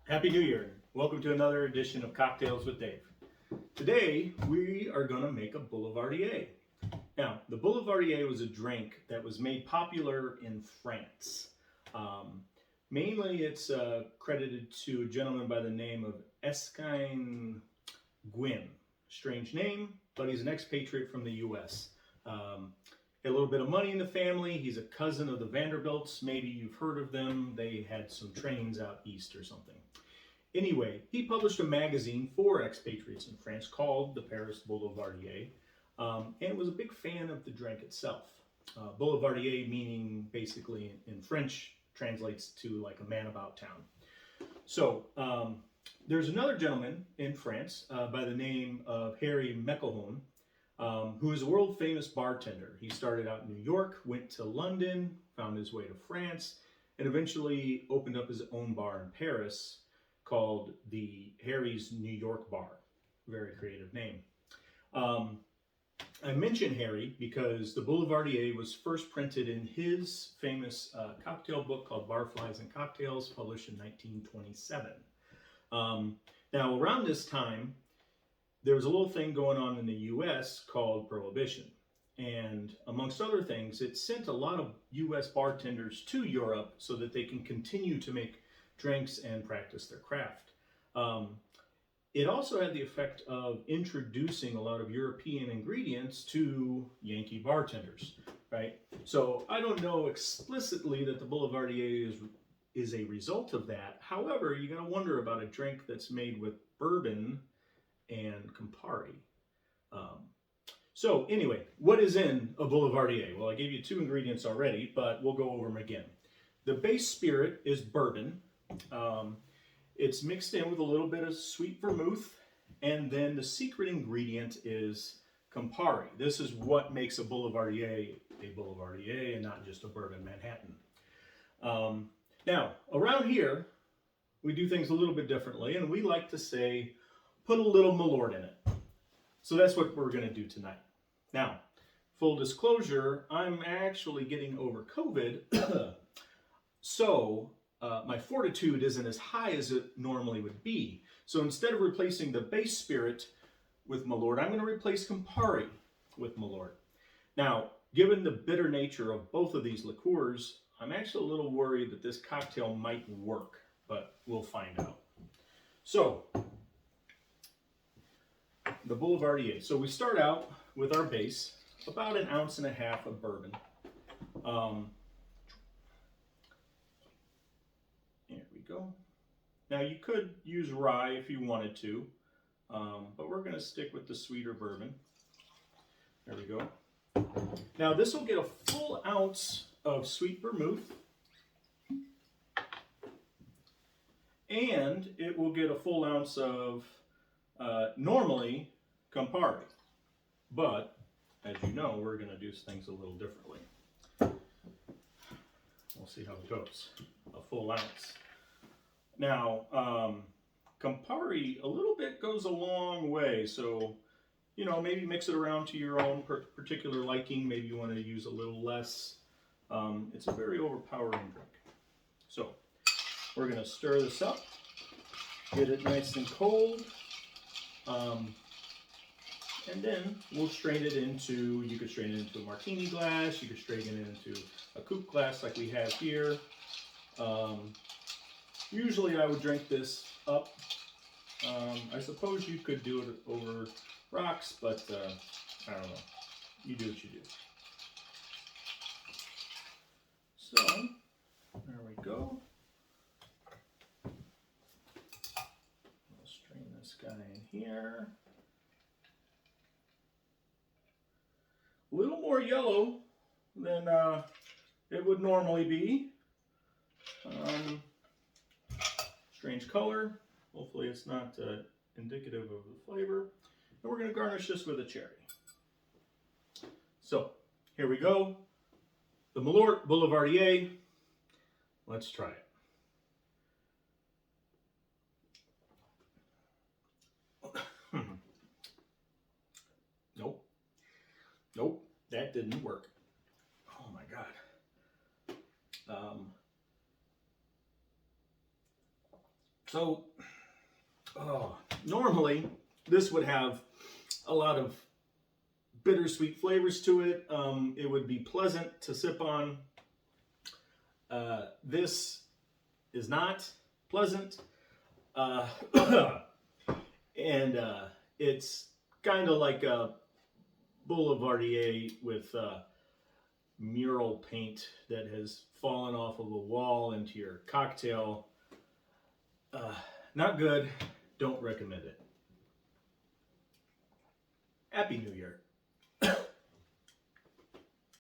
Happy New Year. Welcome to another edition of Cocktails with Dave. Today, we are going to make a Boulevardier. Now, the Boulevardier was a drink that was made popular in France. Mainly, it's credited to a gentleman by the name of Eskwin Gwynne. Strange name, but he's an expatriate from the U.S. Had a little bit of money in the family. He's a cousin of the Vanderbilts. Maybe you've heard of them. They had some trains out east or something. Anyway, he published a magazine for expatriates in France called the Paris Boulevardier, and was a big fan of the drink itself. Boulevardier meaning basically in French translates to like a man about town. So there's another gentleman in France by the name of Harry McElhone, who is a world famous bartender. He started out in New York, went to London, found his way to France, and eventually opened up his own bar in Paris called the Harry's New York Bar. Very creative name. I mention Harry because the Boulevardier was first printed in his famous cocktail book called Barflies and Cocktails, published in 1927. Now, around this time, there was a little thing going on in the U.S. called Prohibition. And amongst other things, it sent a lot of U.S. bartenders to Europe so that they can continue to make drinks and practice their craft. It also had the effect of introducing a lot of European ingredients to Yankee bartenders, right? So I don't know explicitly that the Boulevardier is a result of that. However, you gotta wonder about a drink that's made with bourbon and Campari. So anyway, what is in a Boulevardier? Well, I gave you two ingredients already, but we'll go over them again. The base spirit is bourbon. It's mixed in with a little bit of sweet vermouth, and then the secret ingredient is Campari. This is what makes a Boulevardier and not just a bourbon Manhattan. Now, around here, we do things a little bit differently, and we like to say, put a little Malort in it. So that's what we're going to do tonight. Now, full disclosure, I'm actually getting over COVID, so my fortitude isn't as high as it normally would be. So instead of replacing the base spirit with Malort, I'm going to replace Campari with Malort. Now, given the bitter nature of both of these liqueurs, I'm actually a little worried that this cocktail might work, but we'll find out. So, the Boulevardier. So we start out with our base, about 1.5 ounces of bourbon. There we go. Now you could use rye if you wanted to, but we're going to stick with the sweeter bourbon. There we go. Now this will get a full ounce of sweet vermouth, and it will get a full ounce of normally Campari, but as you know, we're going to do things a little differently. We'll see how it goes. A full ounce. Now, Campari a little bit goes a long way, so you know, maybe mix it around to your own particular liking. Maybe you want to use a little less. It's a very overpowering drink. So we're going to stir this up, get it nice and cold, and then we'll strain it into, you could strain it into a martini glass, you could strain it into a coupe glass like we have here. Usually I would drink this up. I suppose you could do it over rocks, but I don't know. You do what you do. So, there we go. We'll strain this guy in here. A little more yellow than it would normally be. Strange color. Hopefully it's not indicative of the flavor. And we're going to garnish this with a cherry. So, here we go. The Malort Boulevardier. Let's try it. Nope. Nope, that didn't work. Oh my God. So, normally this would have a lot of bittersweet flavors to it. It would be pleasant to sip on. This is not pleasant. And it's kind of like a Boulevardier with mural paint that has fallen off of a wall into your cocktail. Not good. Don't recommend it. Happy New Year.